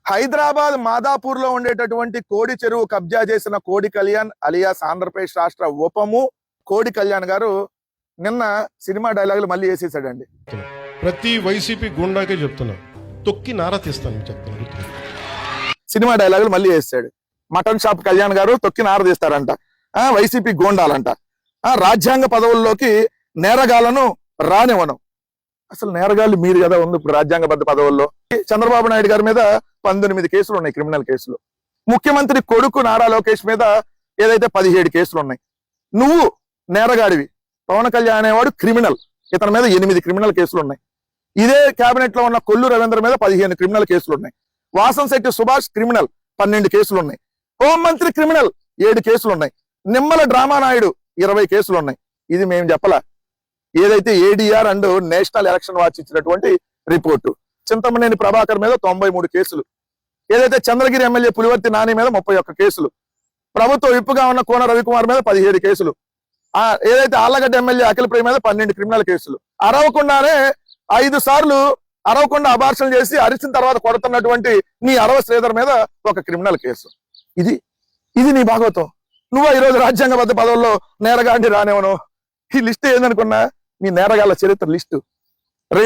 హైదరాబాద్ మాదాపూర్ లో ఉండేటటువంటి కోడి చెరువు కబ్జా చేసిన కోడి కళ్యాణ్ అలియాస్ ఆంధ్రప్రదేశ్ రాష్ట్ర ఉపము కోడి కళ్యాణ్ గారు నిన్న సినిమా డైలాగులు మళ్ళీ వేసేసాడండి. ప్రతి వైసీపీ గుండాకే చెప్తున్నా, తొక్కి నారా తీస్తాను చెప్తాను. సినిమా డైలాగులు మళ్ళీ వేసాడు. మటన్ షాప్ కళ్యాణ్ గారు తొక్కి నార తీస్తారంట, వైసీపీ గోండాలంట, రాజ్యాంగ పదవుల్లోకి నేరగాళ్లను రానివ్వను. అసలు నేరగాళ్ళు మీరు కదా ఉంది ఇప్పుడు రాజ్యాంగబద్ధ పదవుల్లో. చంద్రబాబు నాయుడు గారి మీద 19 కేసులు ఉన్నాయి, క్రిమినల్ కేసులు. ముఖ్యమంత్రి కొడుకు నారా లోకేష్ మీద ఏదైతే 17 కేసులు ఉన్నాయి. నువ్వు నేరగాడివి, పవన్ కళ్యాణ్ అనేవాడు క్రిమినల్, ఇతని మీద 8 క్రిమినల్ కేసులు ఉన్నాయి. ఇదే కేబినెట్ లో ఉన్న కొల్లు రవీంద్ర మీద 15 క్రిమినల్ కేసులు ఉన్నాయి. వాసంశెట్టి సుభాష్ క్రిమినల్ 12 కేసులు ఉన్నాయి. హోంమంత్రి క్రిమినల్ 7 కేసులు ఉన్నాయి. నిమ్మల డ్రామా నాయుడు 20 కేసులు ఉన్నాయి. ఇది మేము చెప్పలా, ఏదైతే ADR and national election watch ఇచ్చినటువంటి రిపోర్టు. చింతమనేని ప్రభాకర్ మీద 93 కేసులు, ఏదైతే చంద్రగిరి ఎమ్మెల్యే పులివర్తి నాని మీద 31 కేసులు, ప్రభుత్వ విప్పుగా ఉన్న కోన రవికుమార్ మీద 17 కేసులు, ఏదైతే ఆళ్లగడ్డ ఎమ్మెల్యే అఖిల ప్రియ మీద 12 క్రిమినల్ కేసులు. అరవకుండానే 5 సార్లు అరవకుండా అబార్షన్ చేసి అరిచిన తర్వాత కొడుతున్నటువంటి నీ అరవ శ్రీధర్ మీద 1 క్రిమినల్ కేసు. ఇది నీ భాగవతం. నువ్వు ఈరోజు రాజ్యాంగబద్ధ పదవుల్లో నేరగాండి రానివ్వను. ఈ లిస్ట్ ఏందనుకున్నా, మీ నేరగాళ్ల చరిత్ర లిస్టు.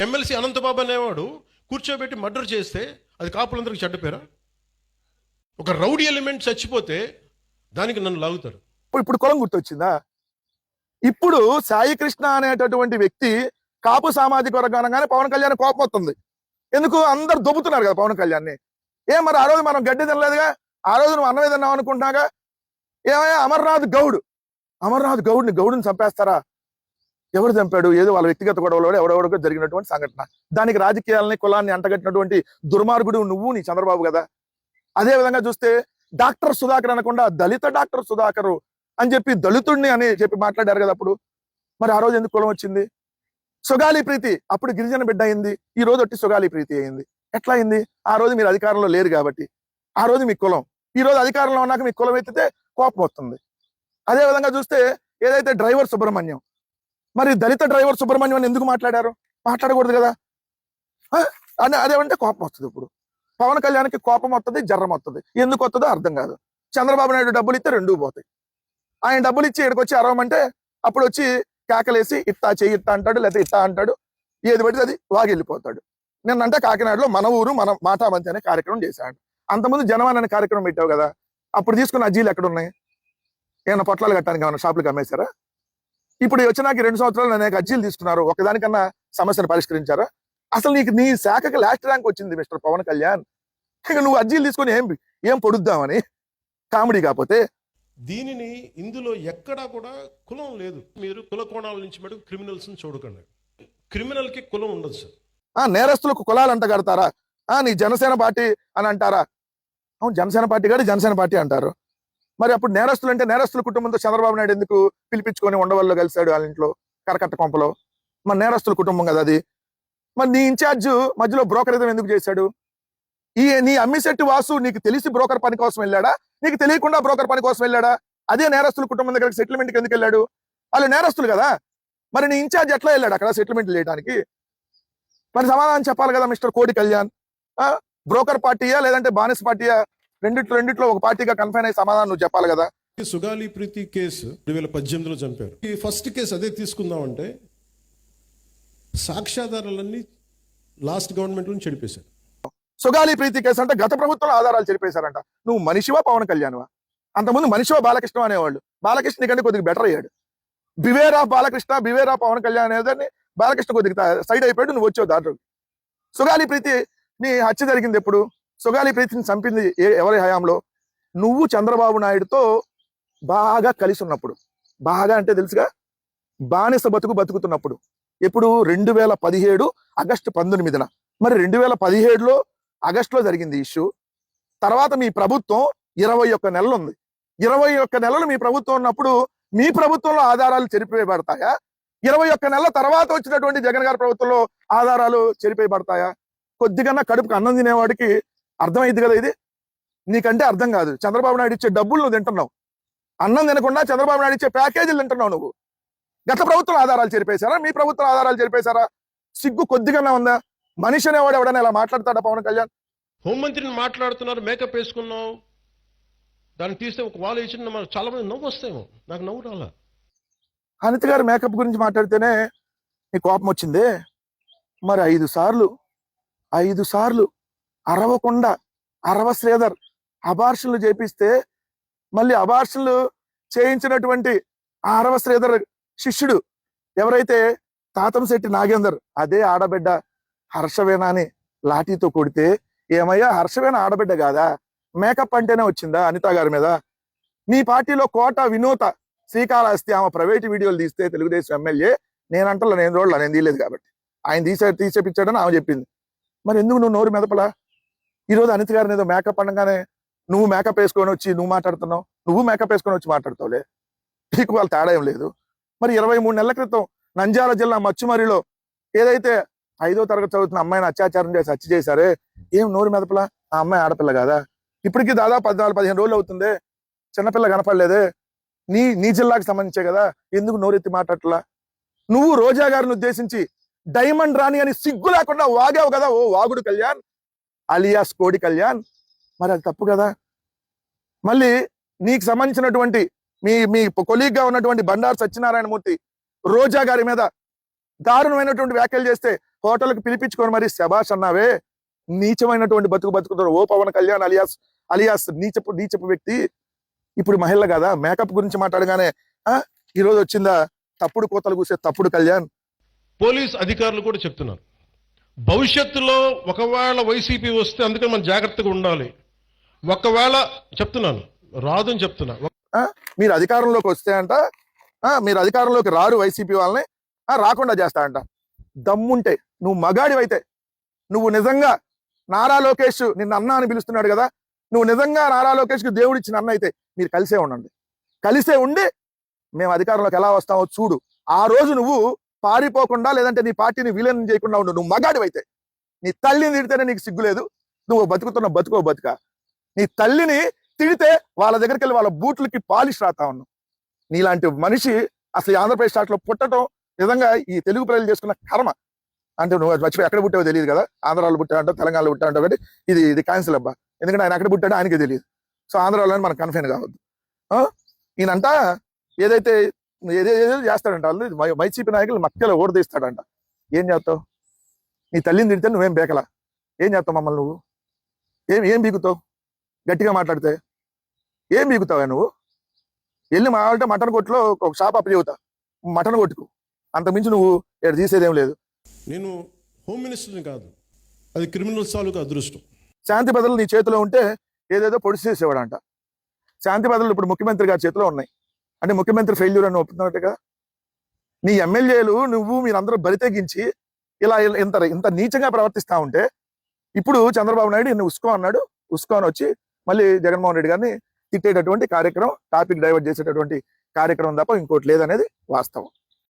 ఎమ్మెల్సీ అనంతబాబు అనేవాడు కూర్చోబెట్టి మర్డర్ చేస్తే అది కాపులందరికీ చెడ్డ పేరా? ఒక రౌడీ ఎలిమెంట్ చచ్చిపోతే దానికి నన్ను లాగుతారు. ఇప్పుడు కులం గుర్తొచ్చిందా? ఇప్పుడు సాయి కృష్ణ అనేటటువంటి వ్యక్తి కాపు సామాజిక వర్గానగానే పవన్ కళ్యాణ్ కోపం వస్తుంది. ఎందుకు? అందరు దొబ్బుతున్నారు కదా పవన్ కళ్యాణ్ని. మరి ఆ రోజు మనం గడ్డి తినలేదుగా, ఆ రోజు నువ్వు అన్నం ఏదన్నావు అనుకుంటున్నాగా. ఏమయ్యా అమర్నాథ్ గౌడ్ని గౌడుని చంపేస్తారా? ఎవరు చంపాడు? ఏదో వాళ్ళ వ్యక్తిగత గొడవలో ఎవరెవరికో జరిగినటువంటి సంఘటన. దానికి రాజకీయాలని కులాన్ని అంటగట్టినటువంటి దుర్మార్గుడు నువ్వు, నీ చంద్రబాబు కదా. అదే విధంగా చూస్తే డాక్టర్ సుధాకర్ అనకుండా దళిత డాక్టర్ సుధాకర్ అని చెప్పి దళితుడిని అని చెప్పి మాట్లాడారు కదా అప్పుడు. మరి ఆ రోజు ఎందుకు కులం వచ్చింది? సుగాలి ప్రీతి అప్పుడు గిరిజన బిడ్డ అయింది, ఈ రోజు ఒట్టి సుగాలి ప్రీతి అయింది. ఎట్లా అయింది? ఆ రోజు మీరు అధికారంలో లేరు కాబట్టి. ఆ రోజు మీ కులం, ఈ రోజు అధికారంలో ఉన్నాక మీ కులం ఎత్తితే కోపం వస్తుంది. అదే విధంగా చూస్తే ఏదైతే డ్రైవర్ సుబ్రహ్మణ్యం, మరి దళిత డ్రైవర్ సుబ్రహ్మణ్యం అని ఎందుకు మాట్లాడారు? మాట్లాడకూడదు కదా. అదేమంటే కోపం వస్తుంది. ఇప్పుడు పవన్ కళ్యాణ్కి కోపం వస్తుంది, జర్రం వస్తుంది. ఎందుకు వస్తుందో అర్థం కాదు. చంద్రబాబు నాయుడు డబ్బులు ఇస్తే 2 పోతాయి. ఆయన డబ్బులు ఇచ్చి ఇక్కడికి వచ్చి అరవమంటే అప్పుడు వచ్చి కేకలేసి ఇట్టా చెయ్యి ఇట్టా అంటాడు, లేకపోతే ఇట్టా అంటాడు, ఏది పడితే అది వాగివెళ్ళిపోతాడు. నిన్నంటే కాకినాడలో మన ఊరు మన మాటామంతి అనే కార్యక్రమం చేశాడు. అంతకుముందు జనవాణి అనే కార్యక్రమం పెట్టావు కదా, అప్పుడు తీసుకున్న అజ్జీలు ఎక్కడ ఉన్నాయి? ఏమన్నా పొట్లాలు కట్టడానికి ఏమన్నా షాపులకు అమ్మేశారా? ఇప్పుడు వచ్చినాక 2 సంవత్సరాలు అనేక అర్జీలు తీసుకున్నారు, ఒకదానికన్నా సమస్యను పరిష్కరించారా? అసలు నీ శాఖకి లాస్ట్ ర్యాంక్ వచ్చింది మిస్టర్ పవన్ కళ్యాణ్. ఇక నువ్వు అర్జీలు తీసుకొని ఏం పొడుద్దామని? కామెడీ కాకపోతే. దీనిని ఇందులో ఎక్కడా కూడా కులం లేదు. మీరు కుల కోణాల నుంచి మటుకు క్రిమినల్స్ చూడకండి. క్రిమినల్ కి కులం ఉండదు సార్. నేరస్తులకు కులాలు అంట కడతారా? నీ జనసేన పార్టీ అని అంటారా? అవును, జనసేన పార్టీ కాదు, జనసేన పార్టీ అంటారు. మరి అప్పుడు నేరస్తులు అంటే నేరస్తుల కుటుంబంతో చంద్రబాబు నాయుడు ఎందుకు పిలిపించుకొని ఉండవల్లో కలిశాడు వాళ్ళ ఇంట్లో కరకట్ట కొంపలో? మరి నేరస్తుల కుటుంబం కదా అది. మరి నీ ఇన్ఛార్జ్ మధ్యలో బ్రోకరిజం ఎందుకు చేశాడు? నీ అమ్మిశెట్టి వాసు నీకు తెలిసి బ్రోకర్ పని కోసం వెళ్ళాడా? నీకు తెలియకుండా బ్రోకర్ పని కోసం వెళ్ళాడా? అదే నేరస్తుల కుటుంబం దగ్గర సెటిల్మెంట్కి ఎందుకు వెళ్ళాడు? వాళ్ళు నేరస్తులు కదా. మరి నీ ఇన్ఛార్జ్ ఎట్లా వెళ్ళాడు అక్కడ సెటిల్మెంట్ చేయడానికి? మరి సమాధానం చెప్పాలి కదా మిస్టర్ కోడి కళ్యాణ్. బ్రోకర్ పార్టీయా లేదంటే బానిస పార్టీయా? రెండిట్లో ఒక పార్టీగా కన్ఫైన్ అయ్యి సమాధానం నువ్వు చెప్పాలి కదా. సుగాలి ప్రీతి కేసు 2018లో చంపారు. ఈ ఫస్ట్ కేసు అదే తీసుకుందామంటే సాక్ష్యాధారాలన్నీ లాస్ట్ గవర్నమెంట్ నుంచి చెడిపేశారు. సుగాలి ప్రీతి కేసు అంటే గత ప్రభుత్వంలో ఆధారాలు చెరిపేశారంట. నువ్వు మనిషివా పవన్ కళ్యాణ్వా? అంతకుముందు మనిషివా బాలకృష్ణ అనేవాళ్ళు. బాలకృష్ణ కంటే కొద్దిగా బెటర్ అయ్యాడు. Beware of Balakrishna, beware of Pawan Kalyan అనేదాన్ని బాలకృష్ణ కొద్దిగా సైడ్ అయిపోయాడు, నువ్వు వచ్చావు దాంట్లో. సుగాలి ప్రీతి నీ హత్య జరిగింది ఎప్పుడు? సుగాలి ప్రీతిని చంపింది ఎవరి హయాంలో? నువ్వు చంద్రబాబు నాయుడుతో బాగా కలిసి ఉన్నప్పుడు. బాగా అంటే తెలుసుగా, బానిస బతుకుతున్నప్పుడు. ఎప్పుడు? 2017 ఆగస్టు 19న. మరి 2017లో ఆగస్టులో జరిగింది ఇష్యూ. తర్వాత మీ ప్రభుత్వం 21 నెలలు ఉంది. 21 నెలలు మీ ప్రభుత్వం ఉన్నప్పుడు మీ ప్రభుత్వంలో ఆధారాలు చెరిపివేయబడతాయా? 21 నెలల తర్వాత వచ్చినటువంటి జగన్ గారి ప్రభుత్వంలో ఆధారాలు చెరిపేయబడతాయా? కొద్దిగా కడుపుకు అన్నం తినేవాడికి అర్థమైంది కదా ఇది. నీకంటే అర్థం కాదు. చంద్రబాబు నాయుడు ఇచ్చే డబ్బులు నువ్వు తింటున్నావు, అన్నం తినకుండా చంద్రబాబు నాయుడు ఇచ్చే ప్యాకేజీలు తింటున్నావు నువ్వు. గత ప్రభుత్వం ఆధారాలు చెరిపేశారా? మీ ప్రభుత్వం ఆధారాలు చెరిపేశారా? సిగ్గు కొద్దిగానే ఉందా? మనిషి అనేవాడు ఎవడైనా ఇలా మాట్లాడతాడా పవన్ కళ్యాణ్? హోంమంత్రిని మాట్లాడుతున్నారు, మేకప్ వేసుకున్నావు, దాన్ని తీస్తే ఒక వాళ్ళు ఇచ్చిన మనకు చాలా మంది నవ్వు వస్తాయేమో. నాకు నవ్వు రాలా. అనిత గారు మేకప్ గురించి మాట్లాడితేనే నీ కోపం వచ్చింది. మరి 5 సార్లు అరవకుండా శ్రీధర్ అబార్షన్లు చేపిస్తే మళ్ళీ అబార్షన్లు చేయించినటువంటి ఆ శ్రీధర్ శిష్యుడు ఎవరైతే తాతంశెట్టి నాగేందర్, అదే ఆడబిడ్డ హర్షవేణాని లాఠీతో కొడితే, ఏమయ్యా హర్షవేణ ఆడబిడ్డ కాదా? మేకప్ అంటేనే వచ్చిందా అనిత గారి మీద? నీ పార్టీలో కోట వినూత శ్రీకాళహస్తి ఆమె ప్రైవేట్ వీడియోలు తీస్తే తెలుగుదేశం ఎమ్మెల్యే, నేను చూడలే, నేను తీయలేదు కాబట్టి ఆయన తీసేపించాడని ఆమె చెప్పింది. మరి ఎందుకు నువ్వు నోరు మెదపలా? ఈరోజు అనిత గారిని ఏదో మేకప్ అనగానే నువ్వు మేకప్ వేసుకొని వచ్చి నువ్వు మాట్లాడుతున్నావు, నువ్వు మేకప్ వేసుకొని వచ్చి మాట్లాడతావులే, నీకు వాళ్ళ తేడా ఏం లేదు. మరి 23 నెలల క్రితం నంద్యాల జిల్లా మచ్చుమరిలో ఏదైతే 5వ తరగతి చదువుతున్న అమ్మాయిని అత్యాచారం చేసి హత్య చేశారే, ఏం నోరు మెదపలా? ఆ అమ్మాయి ఆడపిల్ల కాదా? ఇప్పటికీ దాదాపు 14-15 రోజులు అవుతుంది, చిన్నపిల్ల కనపడలేదే. నీ జిల్లాకు సంబంధించే కదా, ఎందుకు నోరెత్తి మాట్లాడట్లా? నువ్వు రోజా గారిని ఉద్దేశించి డైమండ్ రాణి అని సిగ్గు లేకుండా వాగావు కదా, ఓ వాగుడు కళ్యాణ్ అలియాస్ కోడి కళ్యాణ్. మరి అది తప్పు కదా. మళ్ళీ నీకు సంబంధించినటువంటి మీ కొలీగ్ గా ఉన్నటువంటి బండారు సత్యనారాయణమూర్తి రోజా గారి మీద దారుణమైనటువంటి వ్యాఖ్యలు చేస్తే హోటల్కి పిలిపించుకొని మరి శబాష్ అన్నావే. నీచమైనటువంటి బతుకుతారు ఓ పవన్ కళ్యాణ్ అలియాస్ నీచపు వ్యక్తి. ఇప్పుడు మహిళ కదా, మేకప్ గురించి మాట్లాడగానే ఈ రోజు వచ్చిందా తప్పుడు కోతలు కూసే తప్పుడు కళ్యాణ్. పోలీస్ అధికారులు కూడా చెప్తున్నారు, భవిష్యత్తులో ఒకవేళ వైసీపీ వస్తే అందుకని మనం జాగ్రత్తగా ఉండాలి. ఒకవేళ చెప్తున్నాను, రాదు అని చెప్తున్నా. మీరు అధికారంలోకి వస్తే అంట, మీరు అధికారంలోకి రారు వైసీపీ వాళ్ళని రాకుండా చేస్తా అంట. దమ్ముంటే నువ్వు మగాడివైతే, నువ్వు నిజంగా నారా లోకేష్ నిన్న అన్న అని పిలుస్తున్నాడు కదా, నువ్వు నిజంగా నారా లోకేష్కి దేవుడు ఇచ్చిన అన్న అయితే మీరు కలిసే ఉండండి. కలిసే ఉండి మేము అధికారంలోకి ఎలా వస్తామో చూడు. ఆ రోజు నువ్వు పారిపోకుండా, లేదంటే నీ పార్టీని విలీనం చేయకుండా ఉండు. నువ్వు మగాడివైతే. నీ తల్లిని తిడితేనే నీకు సిగ్గు లేదు. నువ్వు బతుక నీ తల్లిని తిడితే వాళ్ళ దగ్గరికి వెళ్ళి వాళ్ళ బూట్లకి పాలిష్ రాతా ఉన్నావు. నీలాంటి మనిషి అసలు ఆంధ్రప్రదేశ్ స్టార్ట్లో పుట్టడం నిజంగా ఈ తెలుగు ప్రజలు చేసుకున్న కర్మ. అంటే నువ్వు మర్చిపోయి ఎక్కడ పుట్టావో తెలియదు కదా, ఆంధ్రాలో పుట్టాడంటావు, తెలంగాణలో పుట్టాడంటావు, కాబట్టి ఇది క్యాన్సిల్ అబ్బా. ఎందుకంటే ఆయన ఎక్కడ పుట్టాడో ఆయనకే తెలియదు. సో ఆంధ్రాలో మనకు కన్ఫైన్ కావద్దు. ఈయనంట ఏదైతే చేస్తాడంట, వాళ్ళు వైసీపీ నాయకులు మక్కలు ఓడదీస్తాడంట. ఏం చేస్తావు? నీ తల్లిని తిడితే నువ్వేం బేకలా? ఏం చేస్తావు మమ్మల్ని? నువ్వు ఏం బీగుతావు? గట్టిగా మాట్లాడితే ఏం బీగుతావా నువ్వు? వెళ్ళి మావాలంటే మటన్ కొట్టులో ఒక షాప్ అప్పచెబుతా, మటన్ కొట్టుకు, అంతకుమించి నువ్వు ఇక్కడ తీసేదేం లేదు. నేను హోమ్ మినిస్టర్ని కాదు, అది క్రిమినల్ తాలూకు అదృష్టం. శాంతి భద్రతలు నీ చేతిలో ఉంటే ఏదేదో పొడి చేసేవాడంట. శాంతి భద్రతలు ఇప్పుడు ముఖ్యమంత్రి గారి చేతిలో ఉన్నాయి. అంటే ముఖ్యమంత్రి ఫెయిల్యూర్ అని ఒప్పుతున్నట్టు కదా. నీ ఎమ్మెల్యేలు మీరందరూ బరితెగించి ఇలా ఇంత నీచంగా ప్రవర్తిస్తా ఉంటే, ఇప్పుడు చంద్రబాబు నాయుడు నిన్ను ఉస్కో అని వచ్చి మళ్ళీ జగన్మోహన్ రెడ్డి గారిని తిట్టేటటువంటి కార్యక్రమం, టాపిక్ డైవర్ట్ చేసేటటువంటి కార్యక్రమం తప్ప ఇంకోటి లేదనేది వాస్తవం.